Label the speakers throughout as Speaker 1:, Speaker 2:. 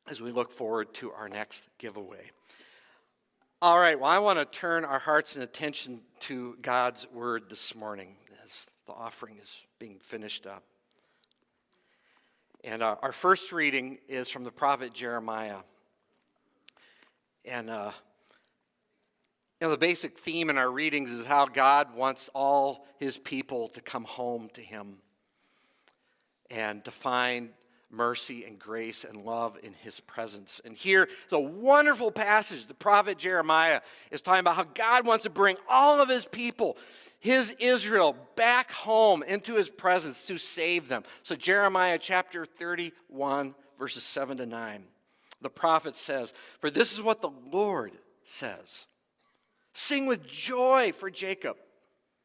Speaker 1: as we look forward to our next giveaway. All right, well, I want to turn our hearts and attention to God's word this morning as the offering is being finished up. And our first reading is from the prophet Jeremiah. And the basic theme in our readings is how God wants all his people to come home to him and to find mercy and grace and love in his presence. And here is a wonderful passage. The prophet Jeremiah is talking about how God wants to bring all of his people, his Israel, back home into his presence to save them. So Jeremiah chapter 31, verses 7 to 9. The prophet says, "For this is what the Lord says. Sing with joy for Jacob.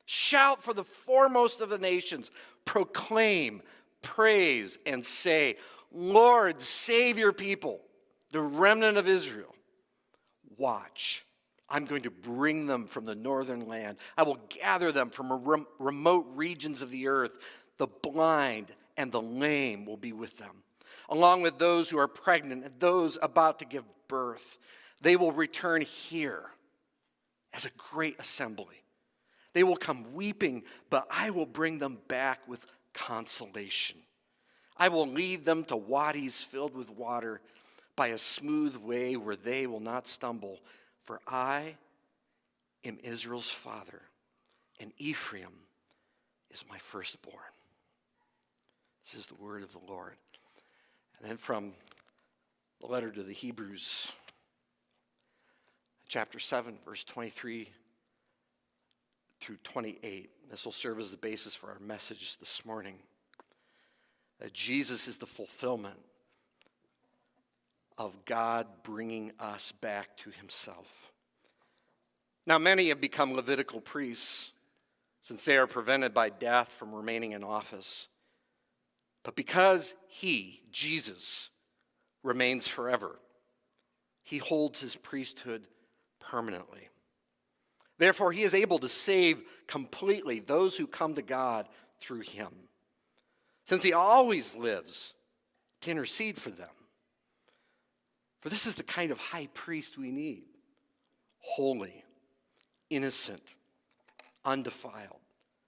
Speaker 1: Shout for the foremost of the nations. Proclaim, praise, and say, Lord, save your people, the remnant of Israel. Watch, I'm going to bring them from the northern land. I will gather them from remote regions of the earth. The blind and the lame will be with them, along with those who are pregnant and those about to give birth. They will return here as a great assembly. They will come weeping, but I will bring them back with consolation. I will lead them to wadis filled with water by a smooth way where they will not stumble. For I am Israel's father, and Ephraim is my firstborn." This is the word of the Lord. And then from the letter to the Hebrews, chapter 7, verse 23 through 28. This will serve as the basis for our message this morning. That Jesus is the fulfillment of God bringing us back to himself. Now, many have become Levitical priests since they are prevented by death from remaining in office. But because he, Jesus, remains forever, he holds his priesthood permanently. Therefore, he is able to save completely those who come to God through him, since he always lives to intercede for them. For this is the kind of high priest we need: holy, innocent, undefiled,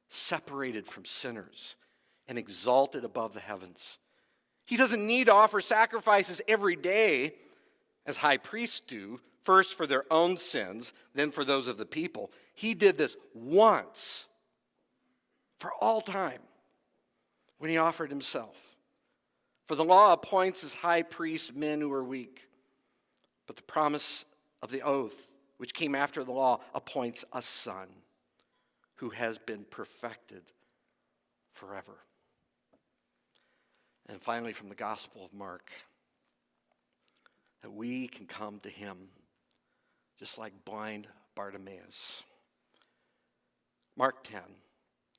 Speaker 1: separated from sinners, and exalted above the heavens. He doesn't need to offer sacrifices every day, as high priests do, first for their own sins, then for those of the people. He did this once for all time when he offered himself. For the law appoints as high priests men who are weak, but the promise of the oath, which came after the law, appoints a son who has been perfected forever. And finally, from the Gospel of Mark, that we can come to him just like blind Bartimaeus. Mark 10,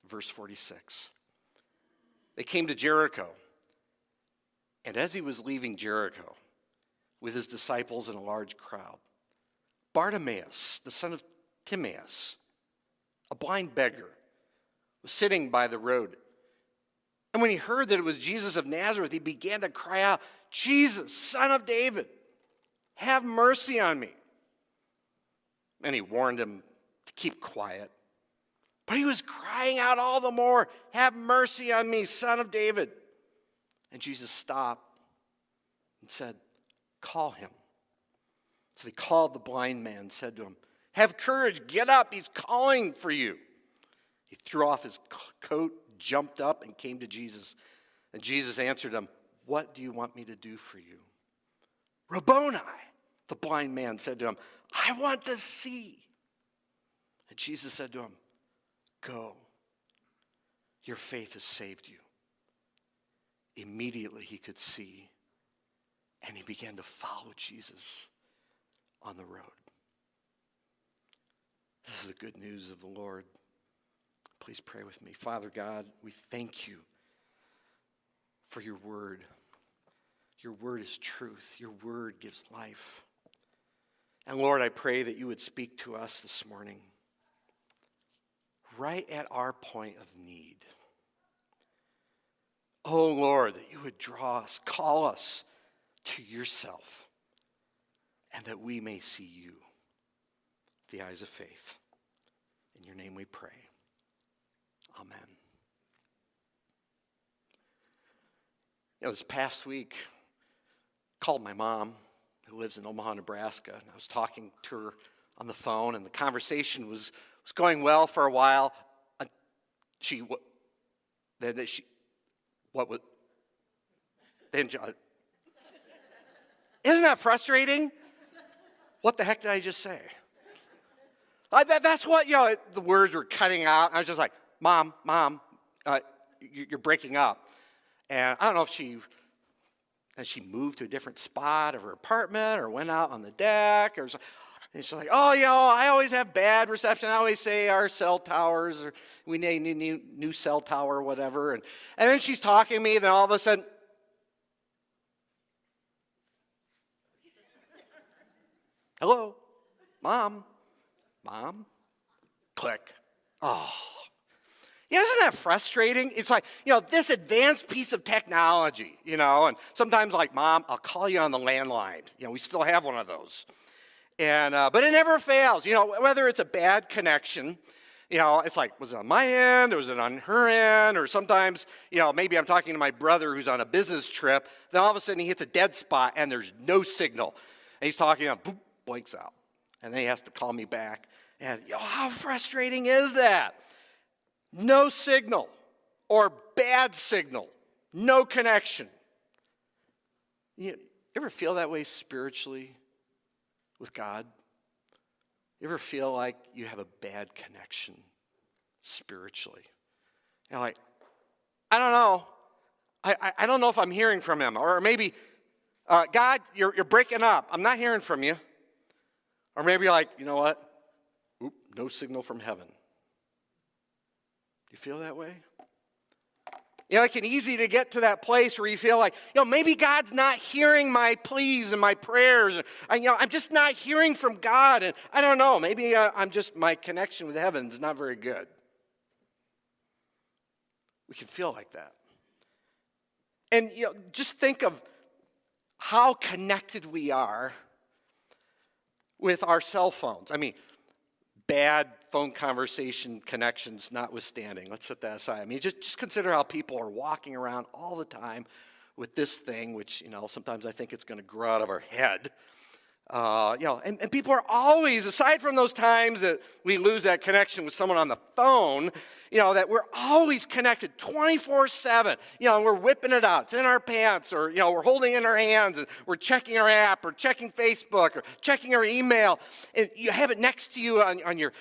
Speaker 1: verse 46. They came to Jericho, and as he was leaving Jericho with his disciples and a large crowd, Bartimaeus, the son of Timaeus, a blind beggar, was sitting by the road. And when he heard that it was Jesus of Nazareth, he began to cry out, "Jesus, Son of David, have mercy on me." And he warned him to keep quiet. But he was crying out all the more, "Have mercy on me, Son of David." And Jesus stopped and said, "Call him." So they called the blind man and said to him, "Have courage, get up, he's calling for you." He threw off his coat, jumped up, and came to Jesus. And Jesus answered him, "What do you want me to do for you?" "Rabboni," the blind man said to him, "I want to see." And Jesus said to him, "Go, your faith has saved you." Immediately he could see, and he began to follow Jesus on the road. This is the good news of the Lord. Please pray with me. Father God, we thank you for your word. Your word is truth. Your word gives life. And Lord, I pray that you would speak to us this morning, right at our point of need. Oh Lord, that you would draw us, call us to yourself, and that we may see you with the eyes of faith. In your name we pray. Amen. This past week, I called my mom, who lives in Omaha, Nebraska, and I was talking to her on the phone, and the conversation was going well for a while. Isn't that frustrating? What the heck did I just say? That's what, the words were cutting out. I was just like, Mom, you're breaking up. And I don't know if she moved to a different spot of her apartment or went out on the deck or something. And she's like, I always have bad reception. I always say our cell towers, or we need a new cell tower or whatever. And then she's talking to me, then all of a sudden, hello, Mom, click. Oh. Isn't that frustrating? It's like, this advanced piece of technology, and sometimes like, Mom, I'll call you on the landline. We still have one of those. And but it never fails, whether it's a bad connection, it's like, was it on my end or was it on her end? Or sometimes, maybe I'm talking to my brother who's on a business trip, then all of a sudden he hits a dead spot and there's no signal. And he's talking, boop, blinks out. And then he has to call me back. And how frustrating is that? No signal or bad signal, no connection. You ever feel that way spiritually with God? You ever feel like you have a bad connection spiritually? You're like, I don't know. I don't know if I'm hearing from him. Or maybe, God, you're breaking up. I'm not hearing from you. Or maybe you're like, you know what? Oop, no signal from heaven. You feel that way? It can easy to get to that place where you feel like, maybe God's not hearing my pleas and my prayers. I'm just not hearing from God. And I don't know, maybe my connection with heaven is not very good. We can feel like that. And, just think of how connected we are with our cell phones. Bad phone conversation connections notwithstanding. Let's set that aside. Just consider how people are walking around all the time with this thing, which, sometimes I think it's going to grow out of our head. And people are always, aside from those times that we lose that connection with someone on the phone, that we're always connected 24/7. And we're whipping it out. It's in our pants, or, we're holding it in our hands, and we're checking our app, or checking Facebook, or checking our email. And you have it next to you on your,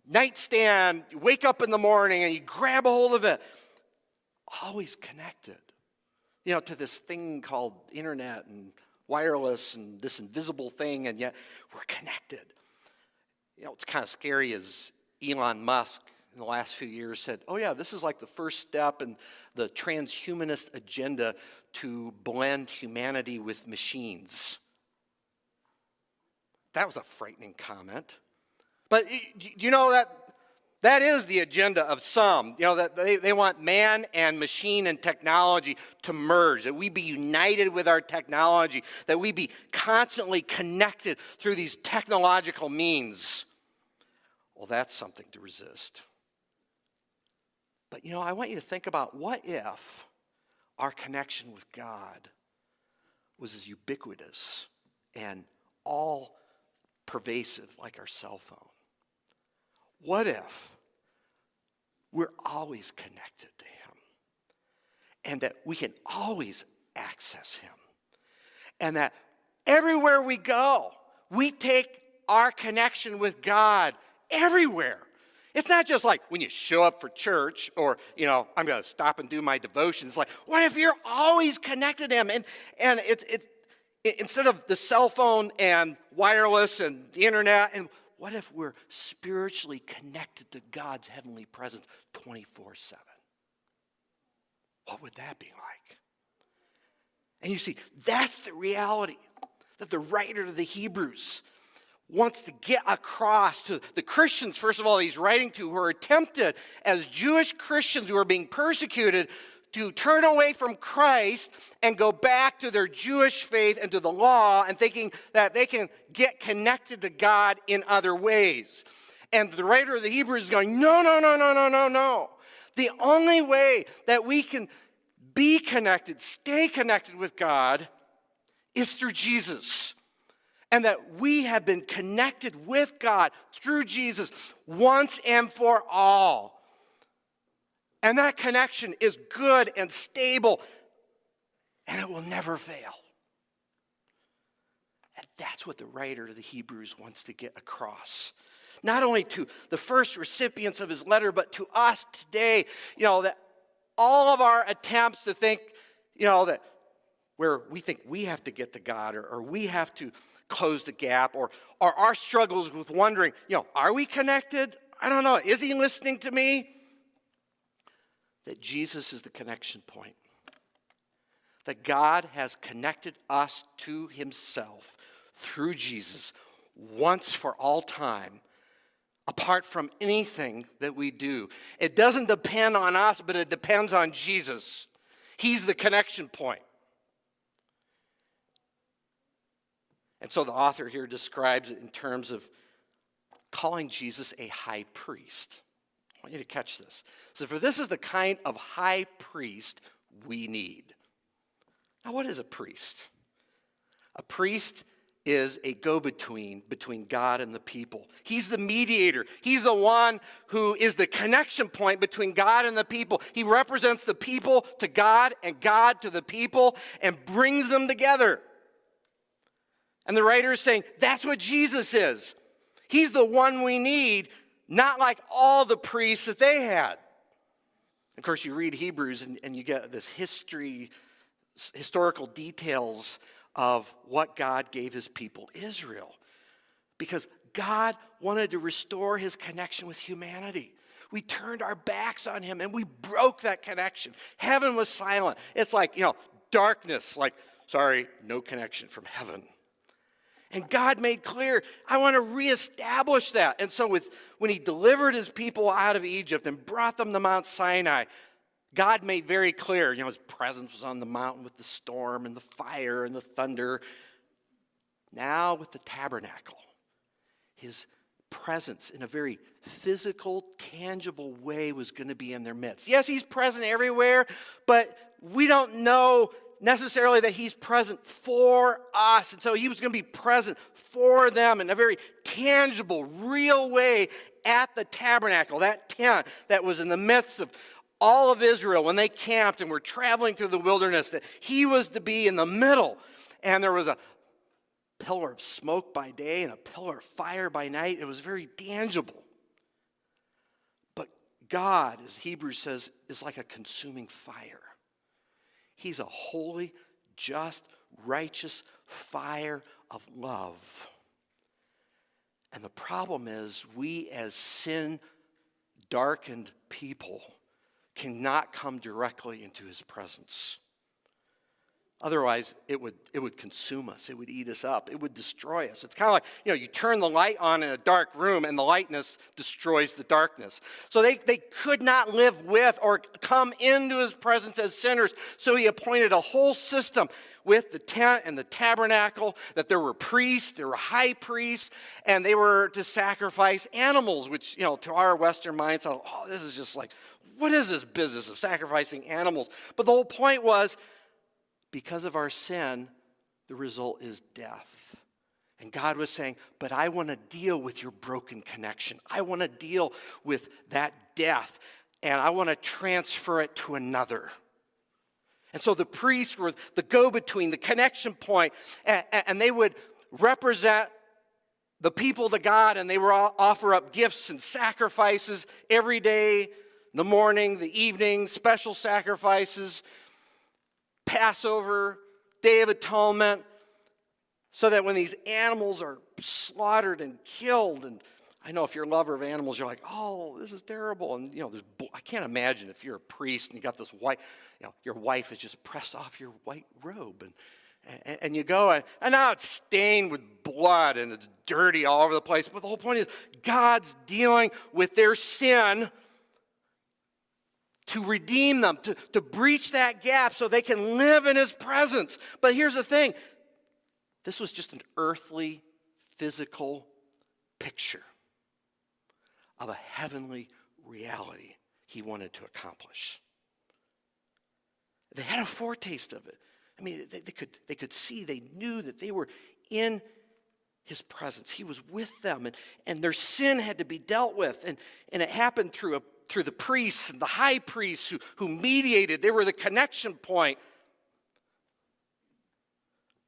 Speaker 1: nightstand. You wake up in the morning, and you grab a hold of it. Always connected, to this thing called internet and wireless and this invisible thing, and yet we're connected. It's kind of scary as Elon Musk in the last few years said, this is like the first step in the transhumanist agenda to blend humanity with machines. That was a frightening comment. But that is the agenda of some, that they want man and machine and technology to merge, that we be united with our technology, that we be constantly connected through these technological means. Well, that's something to resist. But, I want you to think about, what if our connection with God was as ubiquitous and all pervasive like our cell phone? What if we're always connected to him, and that we can always access him, and that everywhere we go, we take our connection with God everywhere? It's not just like when you show up for church, or, I'm going to stop and do my devotions. It's like, what if you're always connected to him? And it's instead of the cell phone and wireless and the internet, and what if we're spiritually connected to God's heavenly presence 24/7? What would that be like? And you see, that's the reality that the writer of the Hebrews wants to get across to the Christians, first of all, he's writing to, who are tempted as Jewish Christians who are being persecuted to turn away from Christ and go back to their Jewish faith and to the law and thinking that they can get connected to God in other ways. And the writer of the Hebrews is going, no, no, no, no, no, no, no. The only way that we can be connected, stay connected with God, is through Jesus. And that we have been connected with God through Jesus once and for all. And that connection is good and stable, and it will never fail. And that's what the writer of the Hebrews wants to get across. Not only to the first recipients of his letter, but to us today, that all of our attempts to think, that where we think we have to get to God or we have to close the gap or our struggles with wondering, are we connected? I don't know. Is he listening to me? That Jesus is the connection point. That God has connected us to himself through Jesus once for all time, apart from anything that we do. It doesn't depend on us, but it depends on Jesus. He's the connection point. And so the author here describes it in terms of calling Jesus a high priest. I want you to catch this. So for this is the kind of high priest we need. Now, what is a priest? A priest is a go-between between God and the people. He's the mediator. He's the one who is the connection point between God and the people. He represents the people to God and God to the people and brings them together. And the writer is saying, that's what Jesus is. He's the one we need, not like all the priests that they had. Of course, you read Hebrews and you get this historical details of what God gave his people, Israel. Because God wanted to restore his connection with humanity. We turned our backs on him and we broke that connection. Heaven was silent. It's like, darkness, like, sorry, no connection from heaven. And God made clear, I want to reestablish that. And so when he delivered his people out of Egypt and brought them to Mount Sinai, God made very clear, his presence was on the mountain with the storm and the fire and the thunder. Now with the tabernacle, his presence in a very physical, tangible way was going to be in their midst. Yes, he's present everywhere, but we don't know necessarily that he's present for us. And so he was going to be present for them in a very tangible, real way at the tabernacle, that tent that was in the midst of all of Israel when they camped and were traveling through the wilderness, that he was to be in the middle. And there was a pillar of smoke by day and a pillar of fire by night. It was very tangible. But God, as Hebrews says, is like a consuming fire. He's a holy, just, righteous fire of love. And the problem is we as sin-darkened people cannot come directly into his presence. Otherwise, it would consume us. It would eat us up. It would destroy us. It's kind of like, you turn the light on in a dark room and the lightness destroys the darkness. So they could not live with or come into his presence as sinners. So he appointed a whole system with the tent and the tabernacle, that there were priests, there were high priests, and they were to sacrifice animals, which, to our Western minds, this is just like, what is this business of sacrificing animals? But the whole point was, because of our sin, the result is death. And God was saying, but I want to deal with your broken connection. I want to deal with that death, and I want to transfer it to another. And so the priests were the go-between, the connection point, and they would represent the people to God, and they would offer up gifts and sacrifices every day, the morning, the evening, special sacrifices, Passover, Day of Atonement, so that when these animals are slaughtered and killed, and I know if you're a lover of animals, you're like, oh, this is terrible. And, I can't imagine if you're a priest and you got this white, your wife has just pressed off your white robe, and you go, and now it's stained with blood, and it's dirty all over the place. But the whole point is God's dealing with their sin, to redeem them, to breach that gap so they can live in his presence. But here's the thing. This was just an earthly, physical picture of a heavenly reality he wanted to accomplish. They had a foretaste of it. I mean, they could see, they knew that they were in his presence. He was with them, and their sin had to be dealt with. And it happened through the priests and the high priests who mediated. They were the connection point.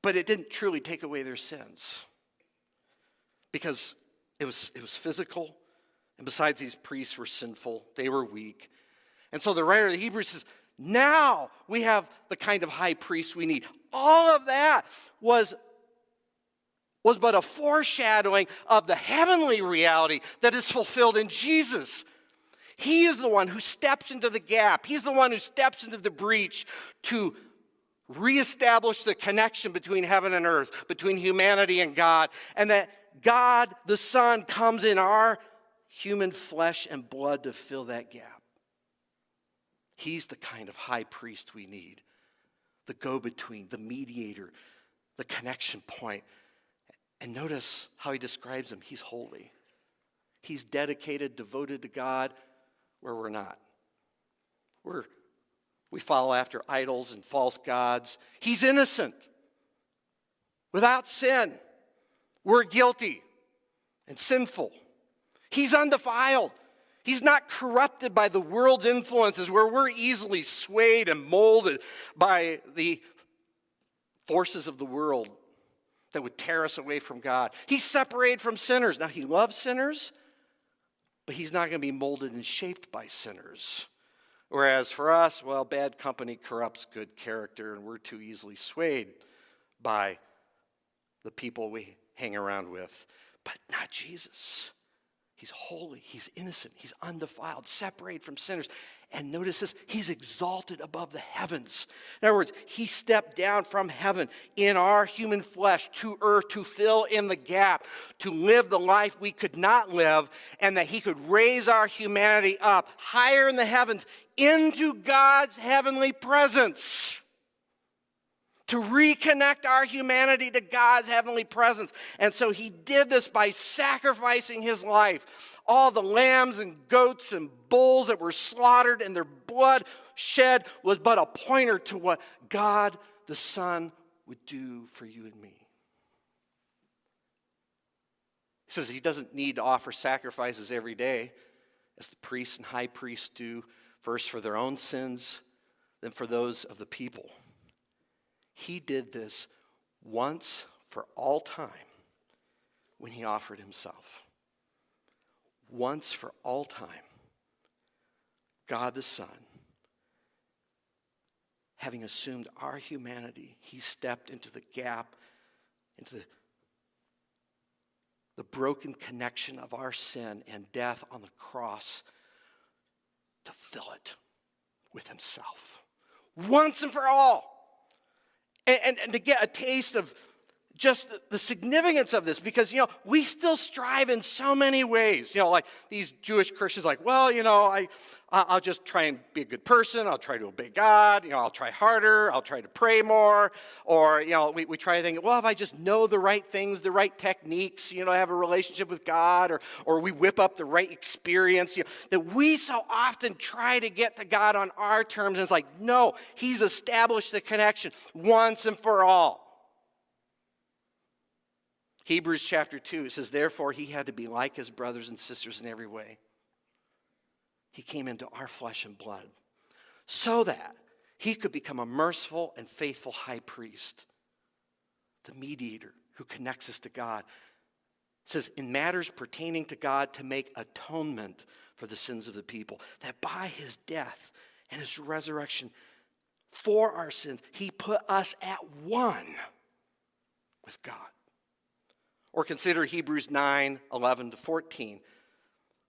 Speaker 1: But it didn't truly take away their sins, because it was physical, and besides, these priests were sinful. They were weak. And so the writer of the Hebrews says, now we have the kind of high priest we need. All of that was but a foreshadowing of the heavenly reality that is fulfilled in Jesus. He is the one who steps into the gap. He's the one who steps into the breach to reestablish the connection between heaven and earth, between humanity and God, and that God, the Son, comes in our human flesh and blood to fill that gap. He's the kind of high priest we need, the go-between, the mediator, the connection point. And notice how he describes him. He's holy. He's dedicated, devoted to God, where we're not. We follow after idols and false gods. He's innocent, without sin. We're guilty and sinful. He's undefiled. He's not corrupted by the world's influences, where we're easily swayed and molded by the forces of the world that would tear us away from God. He's separated from sinners. Now, he loves sinners, but he's not going to be molded and shaped by sinners. Whereas for us, well, bad company corrupts good character, and we're too easily swayed by the people we hang around with. But not Jesus. He's holy, he's innocent, he's undefiled, separated from sinners. And notice this, he's exalted above the heavens. In other words, he stepped down from heaven in our human flesh to earth to fill in the gap, to live the life we could not live, and that he could raise our humanity up higher in the heavens into God's heavenly presence, to reconnect our humanity to God's heavenly presence. And so he did this by sacrificing his life. All the lambs and goats and bulls that were slaughtered and their blood shed was but a pointer to what God the Son would do for you and me. He says he doesn't need to offer sacrifices every day, as the priests and high priests do, first for their own sins, then for those of the people. He did this once for all time when he offered himself. Once for all time, God the Son, having assumed our humanity, he stepped into the gap, into the broken connection of our sin and death on the cross to fill it with himself. Once and for all. And to get a taste of just the significance of this, because, we still strive in so many ways. Like these Jewish Christians, like, well, I'll just try and be a good person. I'll try to obey God. I'll try harder. I'll try to pray more. Or, we try to think, well, if I just know the right things, the right techniques, have a relationship with God, or we whip up the right experience, that we so often try to get to God on our terms. And it's like, no, he's established the connection once and for all. Hebrews chapter 2, it says, therefore he had to be like his brothers and sisters in every way. He came into our flesh and blood so that he could become a merciful and faithful high priest, the mediator who connects us to God. It says, in matters pertaining to God, to make atonement for the sins of the people, that by his death and his resurrection for our sins, he put us at one with God. Or consider Hebrews 9, 11 to 14,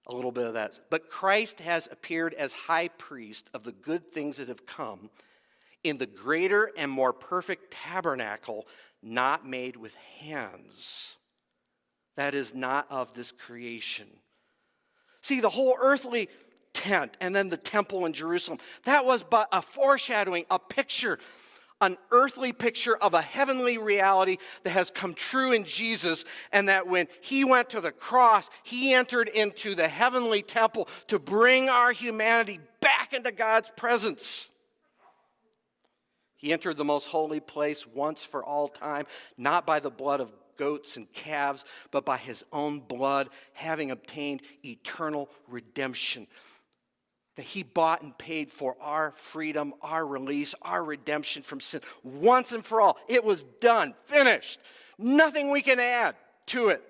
Speaker 1: a little bit of that. But Christ has appeared as high priest of the good things that have come in the greater and more perfect tabernacle, not made with hands. That is not of this creation. See, the whole earthly tent, and then the temple in Jerusalem. That was but a foreshadowing, a picture, an earthly picture of a heavenly reality that has come true in Jesus, and that when he went to the cross, he entered into the heavenly temple to bring our humanity back into God's presence. He entered the most holy place once for all time, not by the blood of goats and calves, but by his own blood, having obtained eternal redemption. That he bought and paid for our freedom, our release, our redemption from sin. Once and for all. It was done, finished. Nothing we can add to it.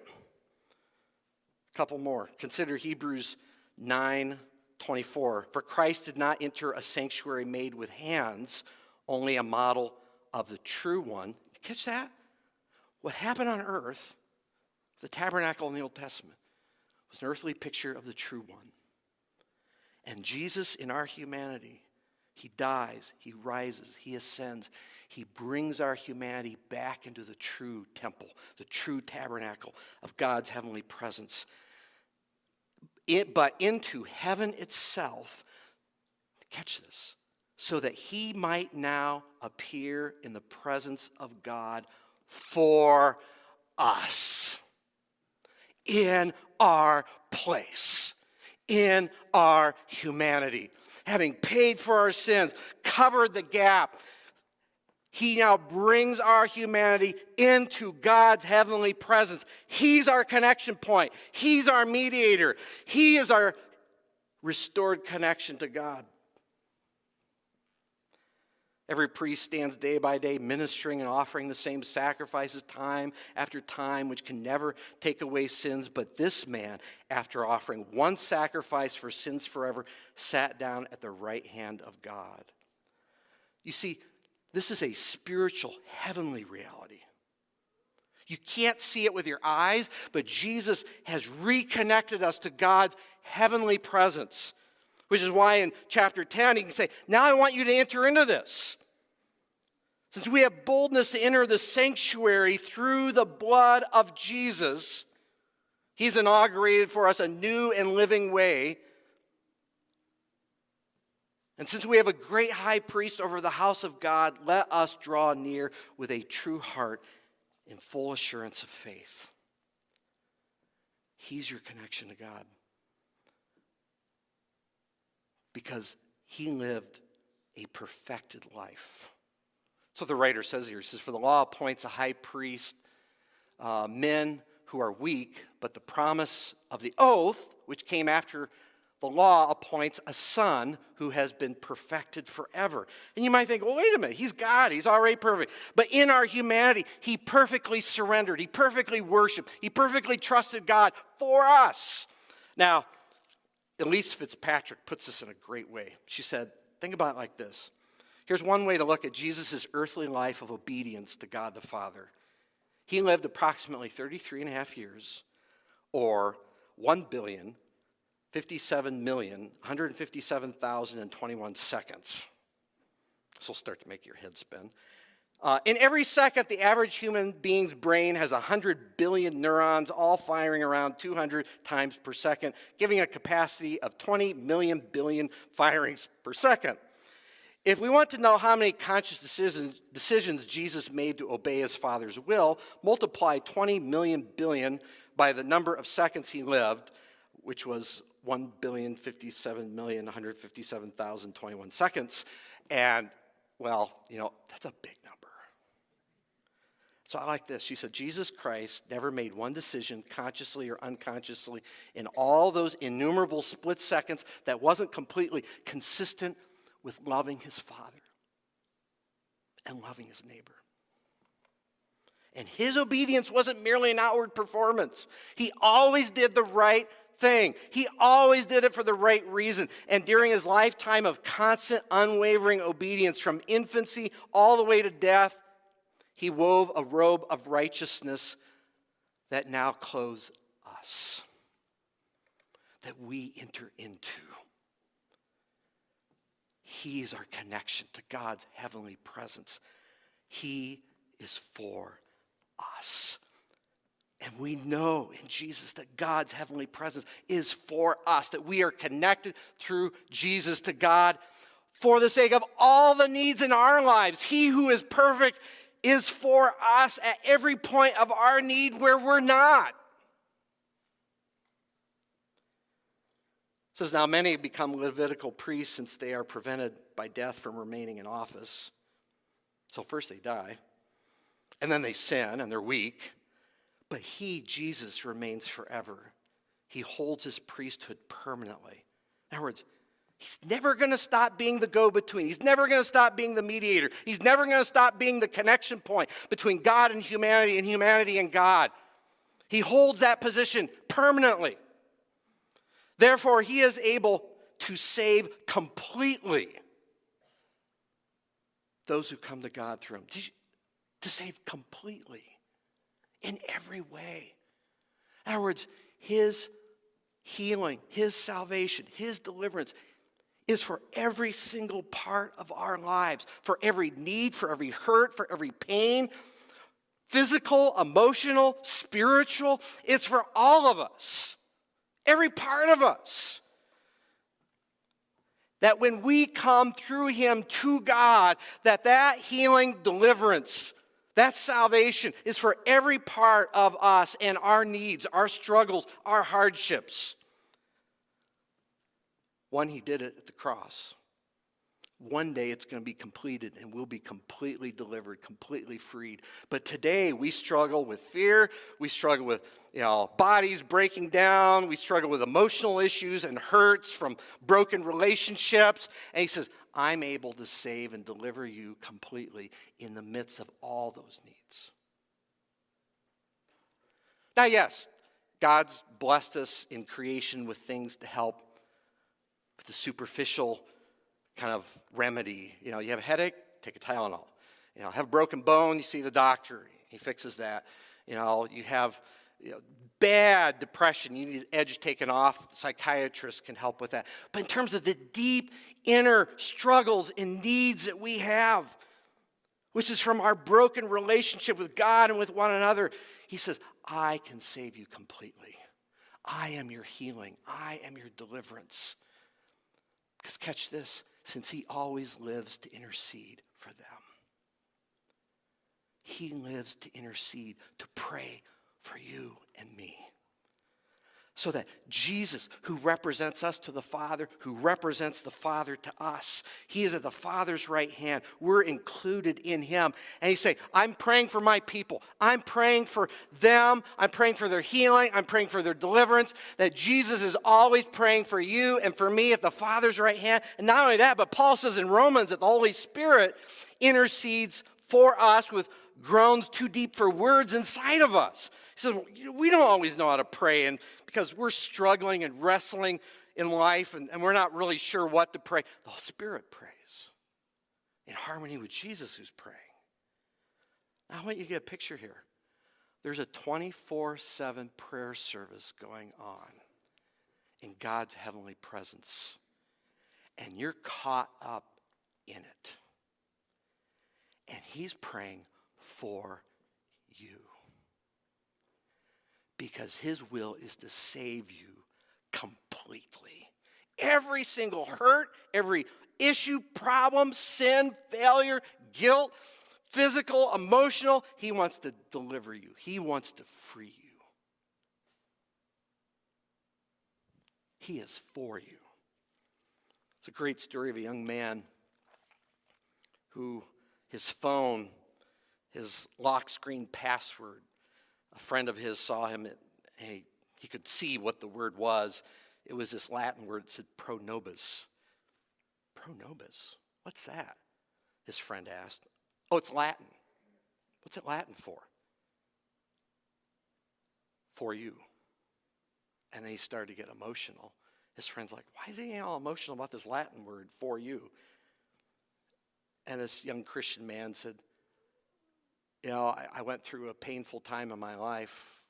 Speaker 1: A couple more. Consider Hebrews 9:24. For Christ did not enter a sanctuary made with hands, only a model of the true one. Catch that? What happened on earth, the tabernacle in the Old Testament, was an earthly picture of the true one. And Jesus, in our humanity, he dies, he rises, he ascends. He brings our humanity back into the true temple, the true tabernacle of God's heavenly presence. But into heaven itself, catch this, so that he might now appear in the presence of God for us, in our place, in our humanity. Having paid for our sins, covered the gap, he now brings our humanity into God's heavenly presence. He's our connection point. He's our mediator. He is our restored connection to God. Every priest stands day by day ministering and offering the same sacrifices time after time, which can never take away sins. But this man, after offering one sacrifice for sins forever, sat down at the right hand of God. You see, this is a spiritual, heavenly reality. You can't see it with your eyes, but Jesus has reconnected us to God's heavenly presence, which is why in chapter 10 he can say, now I want you to enter into this. Since we have boldness to enter the sanctuary through the blood of Jesus, he's inaugurated for us a new and living way. And since we have a great high priest over the house of God, let us draw near with a true heart in full assurance of faith. He's your connection to God. Because he lived a perfected life. That's what the writer says here. He says, for the law appoints a high priest, men who are weak, but the promise of the oath, which came after the law, appoints a son who has been perfected forever. And you might think, well, wait a minute, he's God, he's already perfect. But in our humanity, he perfectly surrendered, he perfectly worshiped, he perfectly trusted God for us. Now, Elise Fitzpatrick puts this in a great way. She said, think about it like this. Here's one way to look at Jesus' earthly life of obedience to God the Father. He lived approximately 33 and a half years, or 1,057,157,021 seconds. This will start to make your head spin. In every second, the average human being's brain has 100 billion neurons, all firing around 200 times per second, giving a capacity of 20 million billion firings per second. If we want to know how many conscious decisions Jesus made to obey his Father's will, multiply 20 million billion by the number of seconds he lived, which was 1,057,157,021 seconds. And, well, that's a big number. So I like this. She said, Jesus Christ never made one decision, consciously or unconsciously, in all those innumerable split seconds that wasn't completely consistent with loving his Father and loving his neighbor. And his obedience wasn't merely an outward performance. He always did the right thing. He always did it for the right reason. And during his lifetime of constant, unwavering obedience from infancy all the way to death, he wove a robe of righteousness that now clothes us, that we enter into. He's our connection to God's heavenly presence. He is for us. And we know in Jesus that God's heavenly presence is for us, that we are connected through Jesus to God for the sake of all the needs in our lives. He who is perfect is for us at every point of our need where we're not. It says, now many have become Levitical priests since they are prevented by death from remaining in office. So first they die, and then they sin, and they're weak. But he, Jesus, remains forever. He holds his priesthood permanently. In other words, he's never going to stop being the go-between. He's never going to stop being the mediator. He's never going to stop being the connection point between God and humanity and God. He holds that position permanently. Therefore, he is able to save completely those who come to God through him. To save completely. In every way. In other words, his healing, his salvation, his deliverance is for every single part of our lives, for every need, for every hurt, for every pain, physical, emotional, spiritual. It's for all of us, every part of us. That when we come through him to God, that healing, deliverance, that salvation is for every part of us and our needs, our struggles, our hardships. One, he did it at the cross. One day it's going to be completed and we'll be completely delivered, completely freed. But today we struggle with fear. We struggle with bodies breaking down. We struggle with emotional issues and hurts from broken relationships. And he says, I'm able to save and deliver you completely in the midst of all those needs. Now, yes, God's blessed us in creation with things to help with the superficial kind of remedy. You have a headache, take a Tylenol. Have a broken bone, you see the doctor, he fixes that. You have bad depression, you need edge taken off, the psychiatrist can help with that. But in terms of the deep inner struggles and needs that we have, which is from our broken relationship with God and with one another, he says, I can save you completely. I am your healing. I am your deliverance. Because catch this, since he always lives to intercede for them. He lives to intercede, to pray for you and me. So that Jesus, who represents us to the Father, who represents the Father to us, he is at the Father's right hand. We're included in him. And he's saying, I'm praying for my people. I'm praying for them. I'm praying for their healing. I'm praying for their deliverance. That Jesus is always praying for you and for me at the Father's right hand. And not only that, but Paul says in Romans that the Holy Spirit intercedes for us with groans too deep for words inside of us. He says, we don't always know how to pray, and because we're struggling and wrestling in life, and we're not really sure what to pray. The Spirit prays in harmony with Jesus who's praying. Now, I want you to get a picture here. There's a 24/7 prayer service going on in God's heavenly presence, and you're caught up in it. And he's praying for you. Because his will is to save you completely. Every single hurt, every issue, problem, sin, failure, guilt, physical, emotional, he wants to deliver you. He wants to free you. He is for you. It's a great story of a young man who his phone, his lock screen password, a friend of his saw him, and he could see what the word was. It was this Latin word that said pro nobis. Pro nobis? What's that? His friend asked. Oh, it's Latin. What's it Latin for? For you. And then he started to get emotional. His friend's like, why is he all emotional about this Latin word, for you? And this young Christian man said, I went through a painful time in my life.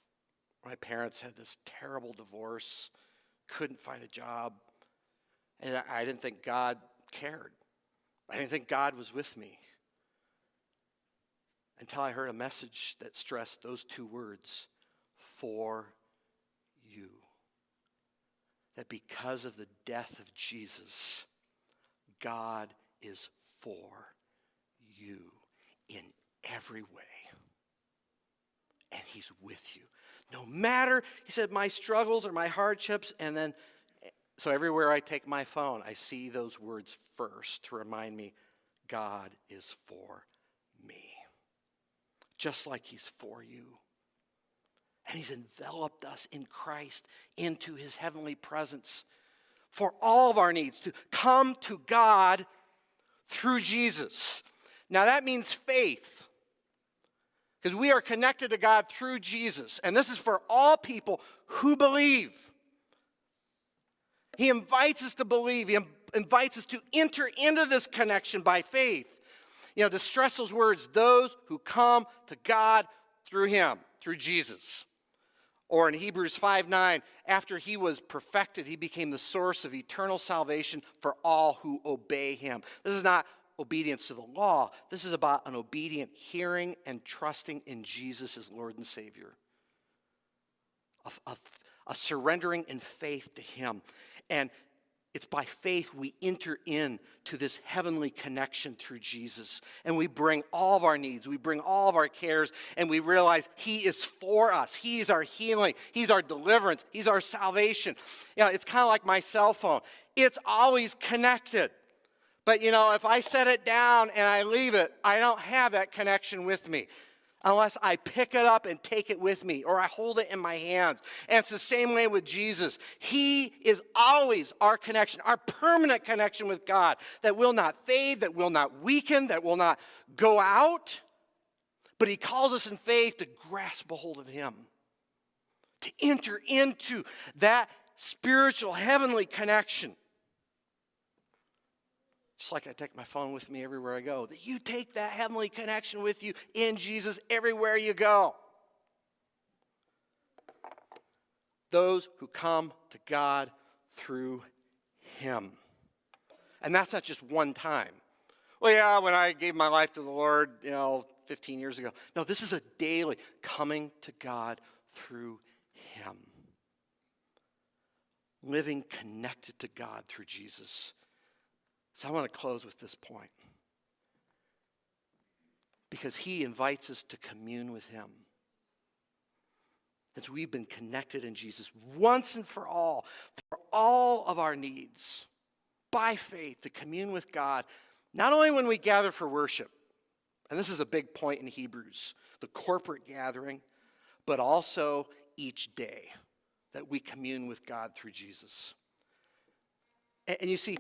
Speaker 1: My parents had this terrible divorce, couldn't find a job, and I didn't think God cared. I didn't think God was with me until I heard a message that stressed those two words, for you. That because of the death of Jesus, God is for you in every way. And he's with you. No matter, he said, my struggles or my hardships, and then, so everywhere I take my phone, I see those words first to remind me, God is for me. Just like he's for you. And he's enveloped us in Christ into his heavenly presence for all of our needs to come to God through Jesus. Now that means faith. Because we are connected to God through Jesus. And this is for all people who believe. He invites us to believe. He invites us to enter into this connection by faith. You know, to stress those words, those who come to God through him, through Jesus. Or in Hebrews 5:9, after he was perfected, he became the source of eternal salvation for all who obey him. This is not obedience to the law. This is about an obedient hearing and trusting in Jesus as Lord and Savior. A surrendering in faith to him. And it's by faith we enter into this heavenly connection through Jesus. And we bring all of our needs, we bring all of our cares, and we realize he is for us. He's our healing, he's our deliverance, he's our salvation. You know, it's kind of like my cell phone. It's always connected. But you know, if I set it down and I leave it, I don't have that connection with me. Unless I pick it up and take it with me, or I hold it in my hands. And it's the same way with Jesus. He is always our connection, our permanent connection with God, that will not fade, that will not weaken, that will not go out. But he calls us in faith to grasp a hold of him, to enter into that spiritual, heavenly connection. Just like I take my phone with me everywhere I go, that you take that heavenly connection with you in Jesus everywhere you go. Those who come to God through him. And that's not just one time. Well, yeah, when I gave my life to the Lord, 15 years ago. No, this is a daily coming to God through him. Living connected to God through Jesus. So I want to close with this point. Because he invites us to commune with him. As we've been connected in Jesus once and for all of our needs, by faith, to commune with God, not only when we gather for worship, and this is a big point in Hebrews, the corporate gathering, but also each day that we commune with God through Jesus. And you see,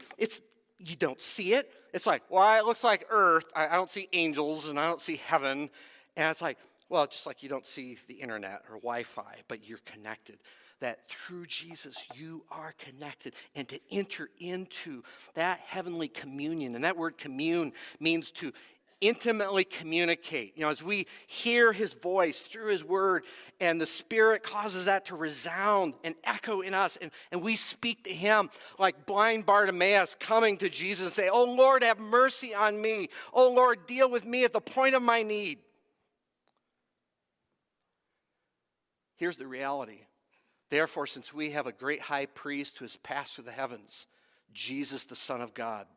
Speaker 1: you don't see it. It's like, well, it looks like earth. I don't see angels and I don't see heaven. And it's like, well, just like you don't see the internet or Wi-Fi, but you're connected. That through Jesus, you are connected. And to enter into that heavenly communion, and that word commune means to intimately communicate. As we hear his voice through his word, and the Spirit causes that to resound and echo in us, and we speak to him like blind Bartimaeus coming to Jesus and say, oh Lord, have mercy on me. Oh Lord, deal with me at the point of my need. Here's the reality. Therefore, since we have a great high priest who has passed through the heavens, Jesus, the Son of God,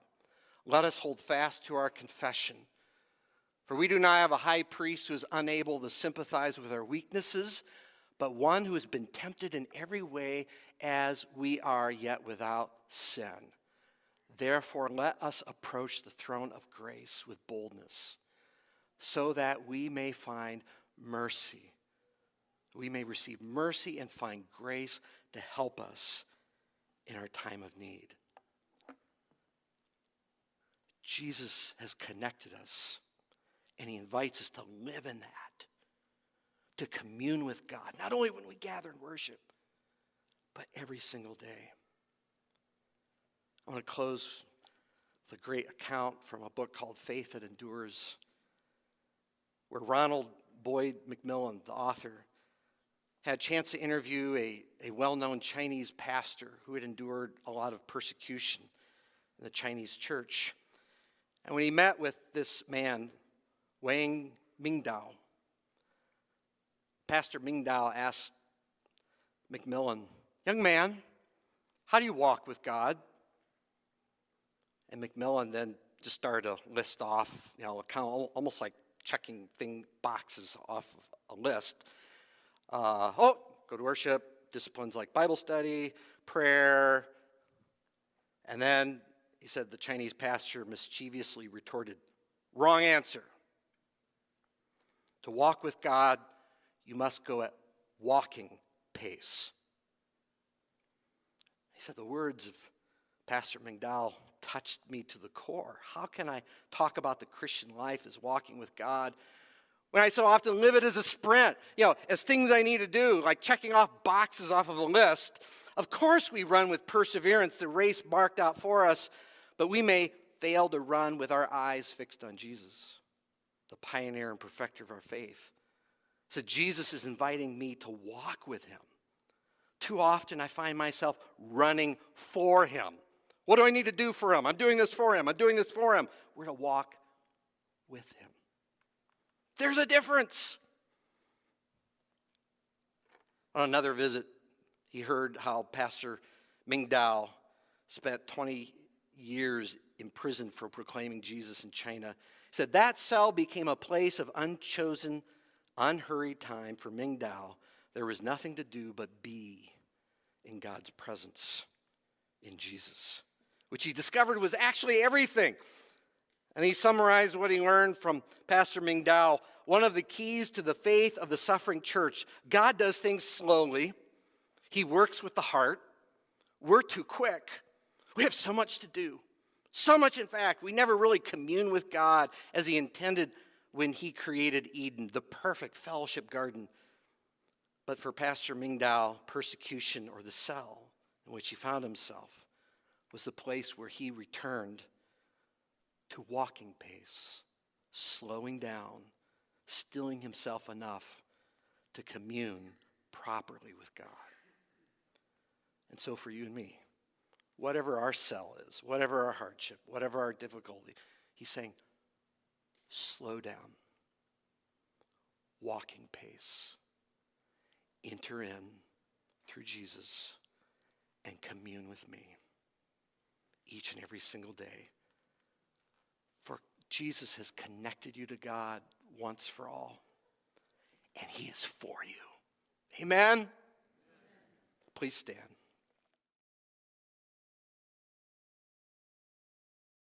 Speaker 1: let us hold fast to our confession. For we do not have a high priest who is unable to sympathize with our weaknesses, but one who has been tempted in every way as we are, yet without sin. Therefore, let us approach the throne of grace with boldness, so that we may find mercy. We may receive mercy and find grace to help us in our time of need. Jesus has connected us. And he invites us to live in that, to commune with God, not only when we gather and worship, but every single day. I want to close with a great account from a book called Faith That Endures, where Ronald Boyd McMillan, the author, had a chance to interview a well-known Chinese pastor who had endured a lot of persecution in the Chinese church. And when he met with this man, Wang Mingdao, Pastor Mingdao asked McMillan, "Young man, how do you walk with God?" And McMillan then just started to list off, kind of almost like checking boxes off of a list. Go to worship, disciplines like Bible study, prayer. And then he said the Chinese pastor mischievously retorted, "Wrong answer. To walk with God, you must go at walking pace." He said the words of Pastor Mingdao touched me to the core. How can I talk about the Christian life as walking with God when I so often live it as a sprint, as things I need to do, like checking off boxes off of a list? Of course we run with perseverance the race marked out for us, but we may fail to run with our eyes fixed on Jesus, the pioneer and perfecter of our faith. So Jesus is inviting me to walk with him. Too often I find myself running for him. What do I need to do for him? I'm doing this for him. I'm doing this for him. We're to walk with him. There's a difference. On another visit, he heard how Pastor Mingdao spent 20 years in prison for proclaiming Jesus in China. He said that cell became a place of unchosen, unhurried time for Mingdao. There was nothing to do but be in God's presence in Jesus, which he discovered was actually everything. And he summarized what he learned from Pastor Mingdao. One of the keys to the faith of the suffering church: God does things slowly. He works with the heart. We're too quick. We have so much to do. So much, in fact, we never really commune with God as he intended when he created Eden, the perfect fellowship garden. But for Pastor Mingdao, persecution, or the cell in which he found himself, was the place where he returned to walking pace, slowing down, stilling himself enough to commune properly with God. And so for you and me, whatever our cell is, whatever our hardship, whatever our difficulty, he's saying, slow down, walking pace, enter in through Jesus and commune with me each and every single day. For Jesus has connected you to God once for all, and he is for you. Amen? Please stand.